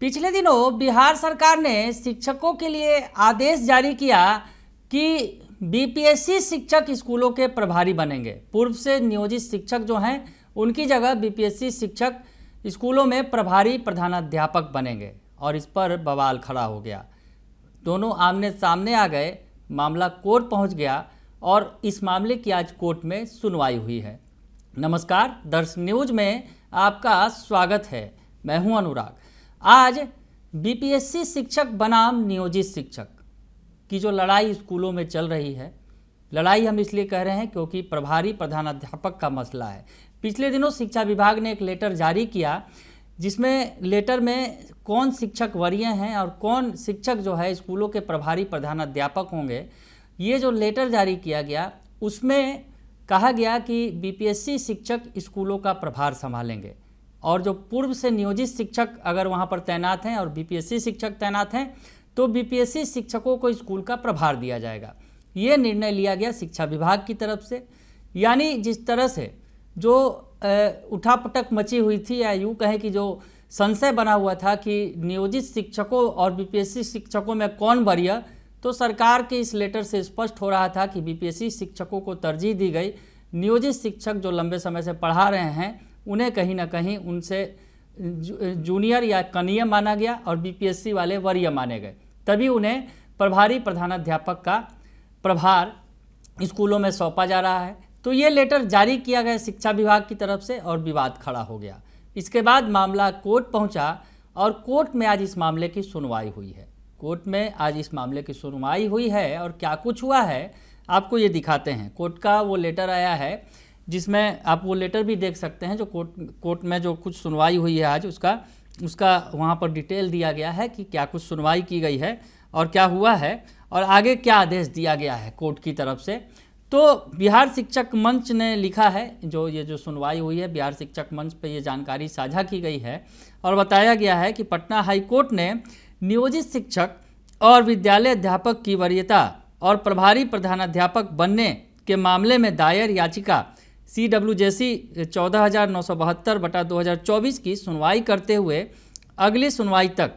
पिछले दिनों बिहार सरकार ने शिक्षकों के लिए आदेश जारी किया कि बीपीएससी शिक्षक स्कूलों के प्रभारी बनेंगे। पूर्व से नियोजित शिक्षक जो हैं उनकी जगह बीपीएससी शिक्षक स्कूलों में प्रभारी प्रधानाध्यापक बनेंगे और इस पर बवाल खड़ा हो गया। दोनों आमने सामने आ गए, मामला कोर्ट पहुंच गया और इस मामले की आज कोर्ट में सुनवाई हुई है। नमस्कार, दर्श न्यूज में आपका स्वागत है। मैं हूं अनुराग। आज बीपीएससी शिक्षक बनाम नियोजित शिक्षक की जो लड़ाई स्कूलों में चल रही है, लड़ाई हम इसलिए कह रहे हैं क्योंकि प्रभारी प्रधानाध्यापक का मसला है। पिछले दिनों शिक्षा विभाग ने एक लेटर जारी किया जिसमें लेटर में कौन शिक्षक वरीय हैं और कौन शिक्षक जो है स्कूलों के प्रभारी प्रधानाध्यापक होंगे, ये जो लेटर जारी किया गया उसमें कहा गया कि बीपीएससी शिक्षक स्कूलों का प्रभार संभालेंगे और जो पूर्व से नियोजित शिक्षक अगर वहाँ पर तैनात हैं और बीपीएससी शिक्षक तैनात हैं तो बीपीएससी शिक्षकों को स्कूल का प्रभार दिया जाएगा। ये निर्णय लिया गया शिक्षा विभाग की तरफ से। यानी जिस तरह से जो उठापटक मची हुई थी या यूँ कहें कि जो संशय बना हुआ था कि नियोजित शिक्षकों और बीपीएससी शिक्षकों में कौन वरीय, तो सरकार के इस लेटर से स्पष्ट हो रहा था कि बीपीएससी शिक्षकों को तरजीह दी गई। नियोजित शिक्षक जो लंबे समय से पढ़ा रहे हैं उन्हें कहीं ना कहीं उनसे जूनियर या कनीय माना गया और बीपीएससी वाले वरीय माने गए, तभी उन्हें प्रभारी प्रधानाध्यापक का प्रभार स्कूलों में सौंपा जा रहा है। तो ये लेटर जारी किया गया शिक्षा विभाग की तरफ से और विवाद खड़ा हो गया। इसके बाद मामला कोर्ट पहुंचा और कोर्ट में आज इस मामले की सुनवाई हुई है। कोर्ट में आज इस मामले की सुनवाई हुई है और क्या कुछ हुआ है आपको ये दिखाते हैं। कोर्ट का वो लेटर आया है जिसमें आप वो लेटर भी देख सकते हैं। जो कोर्ट में जो कुछ सुनवाई हुई है आज उसका वहाँ पर डिटेल दिया गया है कि क्या कुछ सुनवाई की गई है और क्या हुआ है और आगे क्या आदेश दिया गया है कोर्ट की तरफ से। तो बिहार शिक्षक मंच ने लिखा है, ये जो सुनवाई हुई है बिहार शिक्षक मंच पे ये जानकारी साझा की गई है और बताया गया है कि पटना हाई कोर्ट ने नियोजित शिक्षक और विद्यालय अध्यापक की वरीयता और प्रभारी प्रधानाध्यापक बनने के मामले में दायर याचिका CWJC 14,972/2024 की सुनवाई करते हुए अगली सुनवाई तक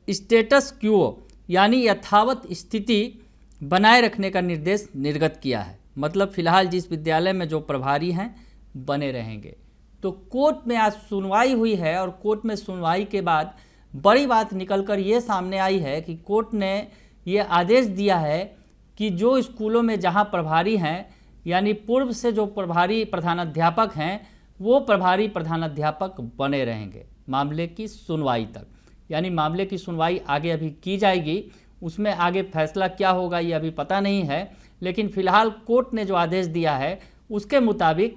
स्टेटस क्वो यानी यथावत स्थिति बनाए रखने का निर्देश निर्गत किया है। मतलब फिलहाल जिस विद्यालय में जो प्रभारी हैं बने रहेंगे। तो कोर्ट में आज सुनवाई हुई है और कोर्ट में सुनवाई के बाद बड़ी बात निकलकर ये सामने आई है कि कोर्ट ने ये आदेश दिया है कि जो स्कूलों में जहाँ प्रभारी हैं यानी पूर्व से जो प्रभारी प्रधानाध्यापक हैं वो प्रभारी प्रधानाध्यापक बने रहेंगे मामले की सुनवाई तक। यानी मामले की सुनवाई आगे अभी की जाएगी, उसमें आगे फैसला क्या होगा ये अभी पता नहीं है, लेकिन फिलहाल कोर्ट ने जो आदेश दिया है उसके मुताबिक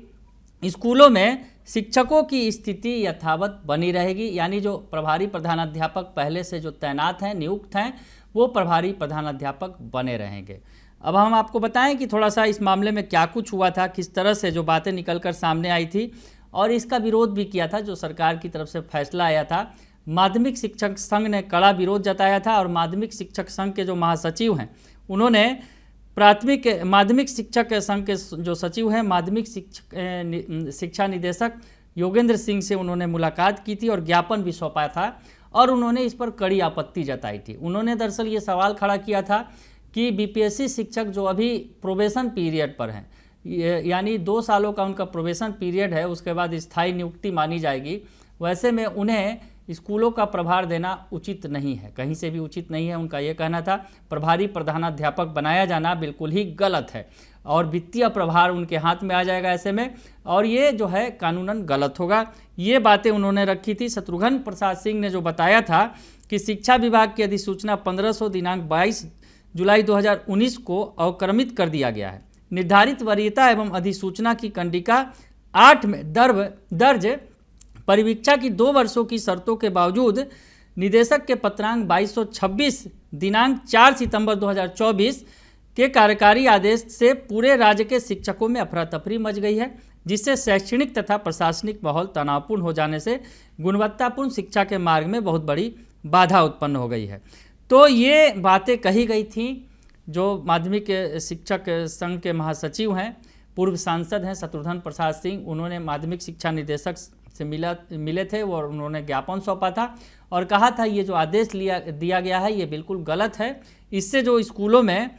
स्कूलों में शिक्षकों की स्थिति यथावत बनी रहेगी। यानी जो प्रभारी प्रधानाध्यापक पहले से जो तैनात हैं, नियुक्त हैं, वो प्रभारी प्रधानाध्यापक बने रहेंगे। अब हम आपको बताएं कि थोड़ा सा इस मामले में क्या कुछ हुआ था, किस तरह से जो बातें निकलकर सामने आई थी और इसका विरोध भी किया था। जो सरकार की तरफ से फैसला आया था, माध्यमिक शिक्षक संघ ने कड़ा विरोध जताया था और माध्यमिक शिक्षक संघ के जो महासचिव हैं उन्होंने माध्यमिक शिक्षक संघ के जो सचिव हैं माध्यमिक शिक्षा निदेशक योगेंद्र सिंह से उन्होंने मुलाकात की थी और ज्ञापन भी सौंपा था और उन्होंने इस पर कड़ी आपत्ति जताई थी। उन्होंने दरअसल ये सवाल खड़ा किया था कि बीपीएससी शिक्षक जो अभी प्रोबेशन पीरियड पर हैं, यानी 2 सालों का उनका प्रोबेशन पीरियड है, उसके बाद स्थायी नियुक्ति मानी जाएगी, वैसे में उन्हें स्कूलों का प्रभार देना उचित नहीं है, कहीं से भी उचित नहीं है। उनका ये कहना था प्रभारी प्रधानाध्यापक बनाया जाना बिल्कुल ही गलत है और वित्तीय प्रभार उनके हाथ में आ जाएगा ऐसे में, और ये जो है कानूनन गलत होगा। ये बातें उन्होंने रखी थी। शत्रुघ्न प्रसाद सिंह ने जो बताया था कि शिक्षा विभाग की अधिसूचना 1500 दिनांक 22 जुलाई 2019 को अवक्रमित कर दिया गया है। निर्धारित वरीयता एवं अधिसूचना की कंडिका 8 में दर्ज परिवीक्षा की 2 वर्षों की शर्तों के बावजूद निदेशक के पत्रांक 2226 दिनांक 4 सितंबर 2024 के कार्यकारी आदेश से पूरे राज्य के शिक्षकों में अफरा तफरी मच गई है, जिससे शैक्षणिक तथा प्रशासनिक माहौल तनावपूर्ण हो जाने से गुणवत्तापूर्ण शिक्षा के मार्ग में बहुत बड़ी बाधा उत्पन्न हो गई है। तो ये बातें कही गई थी। जो माध्यमिक शिक्षक संघ के महासचिव हैं, पूर्व सांसद हैं शत्रुघ्न प्रसाद सिंह, उन्होंने माध्यमिक शिक्षा निदेशक से मिले थे और उन्होंने ज्ञापन सौंपा था और कहा था ये जो आदेश दिया गया है ये बिल्कुल गलत है। इससे जो स्कूलों में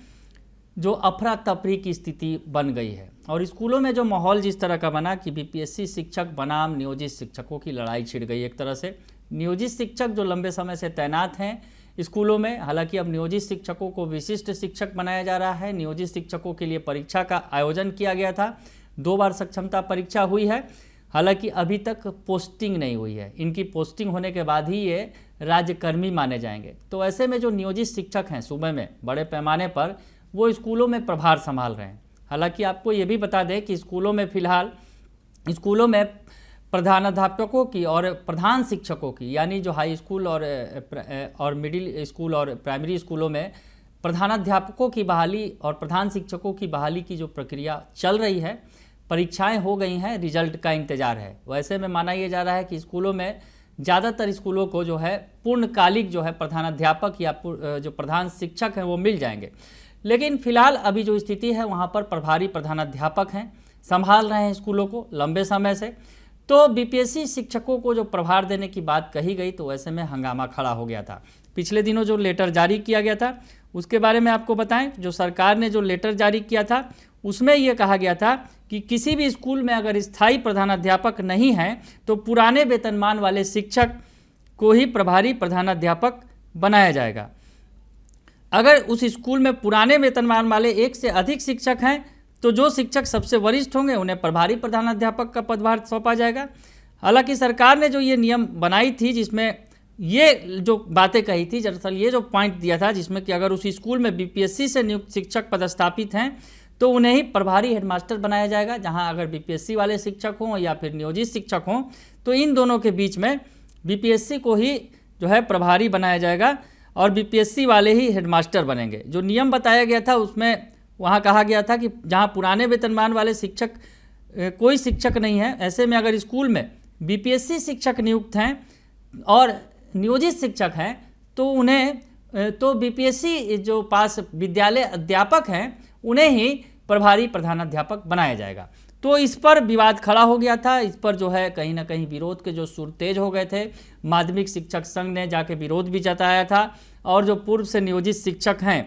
जो अफरा तफरी की स्थिति बन गई है और स्कूलों में जो माहौल जिस तरह का बना कि बीपीएससी शिक्षक बनाम नियोजित शिक्षकों की लड़ाई छिड़ गई एक तरह से। नियोजित शिक्षक जो लंबे समय से तैनात हैं स्कूलों में, हालांकि अब नियोजित शिक्षकों को विशिष्ट शिक्षक बनाया जा रहा है। नियोजित शिक्षकों के लिए परीक्षा का आयोजन किया गया था, 2 बार सक्षमता परीक्षा हुई है, हालांकि अभी तक पोस्टिंग नहीं हुई है। इनकी पोस्टिंग होने के बाद ही ये राज्यकर्मी माने जाएंगे। तो ऐसे में जो नियोजित शिक्षक हैं सूबे में बड़े पैमाने पर वो स्कूलों में प्रभार संभाल रहे हैं। हालांकि आपको ये भी बता दें कि स्कूलों में फ़िलहाल स्कूलों में प्रधानाध्यापकों की और प्रधान शिक्षकों की, यानी जो हाई स्कूल और मिडिल स्कूल और प्राइमरी स्कूलों में प्रधानाध्यापकों की बहाली और प्रधान शिक्षकों की बहाली की जो प्रक्रिया चल रही है, परीक्षाएं हो गई हैं, रिजल्ट का इंतज़ार है। वैसे में माना यह जा रहा है कि स्कूलों में ज़्यादातर स्कूलों को जो है पूर्णकालिक जो है प्रधानाध्यापक या जो प्रधान शिक्षक हैं वो मिल जाएंगे। लेकिन फ़िलहाल अभी जो स्थिति है वहाँ पर प्रभारी प्रधानाध्यापक हैं, संभाल रहे हैं स्कूलों को लंबे समय से। तो बीपीएससी शिक्षकों को जो प्रभार देने की बात कही गई तो ऐसे में हंगामा खड़ा हो गया था। पिछले दिनों जो लेटर जारी किया गया था उसके बारे में आपको बताएं। जो सरकार ने जो लेटर जारी किया था उसमें यह कहा गया था कि किसी भी स्कूल में अगर स्थायी प्रधानाध्यापक नहीं है तो पुराने वेतनमान वाले शिक्षक को ही प्रभारी प्रधानाध्यापक बनाया जाएगा। अगर उस स्कूल में पुराने वेतनमान वाले 1 से अधिक शिक्षक हैं तो जो शिक्षक सबसे वरिष्ठ होंगे उन्हें प्रभारी प्रधानाध्यापक का पदभार सौंपा जाएगा। हालांकि सरकार ने जो ये नियम बनाई थी जिसमें ये जो बातें कही थी, दरअसल ये जो पॉइंट दिया था जिसमें कि अगर उस स्कूल में बीपीएससी से नियुक्त शिक्षक पदस्थापित हैं तो उन्हें ही प्रभारी हेडमास्टर बनाया जाएगा। जहां अगर बीपीएससी वाले शिक्षक हों या फिर नियोजित शिक्षक हों तो इन दोनों के बीच में बीपीएससी को ही जो है प्रभारी बनाया जाएगा और बीपीएससी वाले ही हेडमास्टर बनेंगे। जो नियम बताया गया था उसमें वहाँ कहा गया था कि जहाँ पुराने वेतनमान वाले शिक्षक कोई शिक्षक नहीं है, ऐसे में अगर स्कूल में बीपीएससी शिक्षक नियुक्त हैं और नियोजित शिक्षक हैं तो उन्हें तो बीपीएससी जो पास विद्यालय अध्यापक हैं उन्हें ही प्रभारी प्रधानाध्यापक बनाया जाएगा। तो इस पर विवाद खड़ा हो गया था। इस पर जो है कहीं ना कहीं विरोध के जो सुर तेज हो गए थे। माध्यमिक शिक्षक संघ ने जाके विरोध भी जताया था और जो पूर्व से नियोजित शिक्षक हैं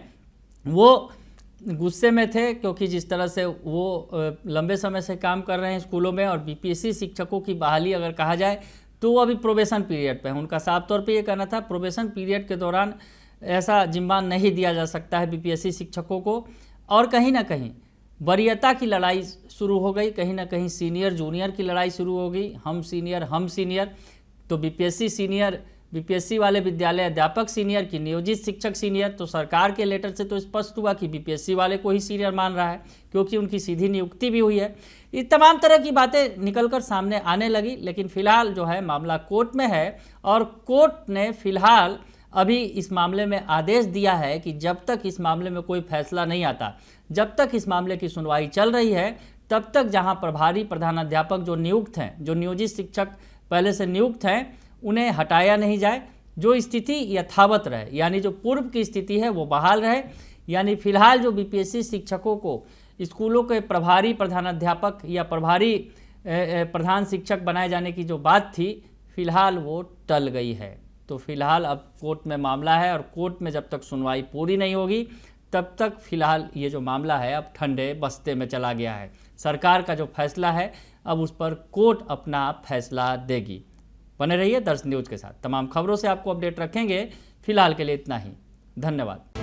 वो गुस्से में थे, क्योंकि जिस तरह से वो लंबे समय से काम कर रहे हैं स्कूलों में और बीपीएससी शिक्षकों की बहाली अगर कहा जाए तो वो अभी प्रोबेशन पीरियड पे है। उनका साफ तौर पे ये कहना था प्रोबेशन पीरियड के दौरान ऐसा जिम्मा नहीं दिया जा सकता है बीपीएससी शिक्षकों को। और कहीं ना कहीं वरीयता की लड़ाई शुरू हो गई, कहीं ना कहीं सीनियर जूनियर की लड़ाई शुरू हो गई, हम सीनियर। तो बीपीएससी सीनियर, बीपीएससी वाले विद्यालय अध्यापक सीनियर की नियोजित शिक्षक सीनियर। तो सरकार के लेटर से तो स्पष्ट हुआ कि बीपीएससी वाले को ही सीनियर मान रहा है क्योंकि उनकी सीधी नियुक्ति भी हुई है। ये तमाम तरह की बातें निकलकर सामने आने लगी। लेकिन फिलहाल जो है मामला कोर्ट में है और कोर्ट ने फिलहाल अभी इस मामले में आदेश दिया है कि जब तक इस मामले में कोई फैसला नहीं आता, जब तक इस मामले की सुनवाई चल रही है, तब तक जहां प्रभारी प्रधानाध्यापक जो नियुक्त हैं, जो नियोजित शिक्षक पहले से नियुक्त हैं, उन्हें हटाया नहीं जाए, जो स्थिति यथावत रहे, यानी जो पूर्व की स्थिति है वो बहाल रहे। यानी फिलहाल जो बीपीएससी शिक्षकों को स्कूलों के प्रभारी प्रधानाध्यापक या प्रभारी प्रधान शिक्षक बनाए जाने की जो बात थी फिलहाल वो टल गई है। तो फिलहाल अब कोर्ट में मामला है और कोर्ट में जब तक सुनवाई पूरी नहीं होगी तब तक फिलहाल ये जो मामला है अब ठंडे बस्ते में चला गया है। सरकार का जो फैसला है अब उस पर कोर्ट अपना फैसला देगी। बने रहिए दर्श न्यूज़ के साथ, तमाम खबरों से आपको अपडेट रखेंगे। फिलहाल के लिए इतना ही, धन्यवाद।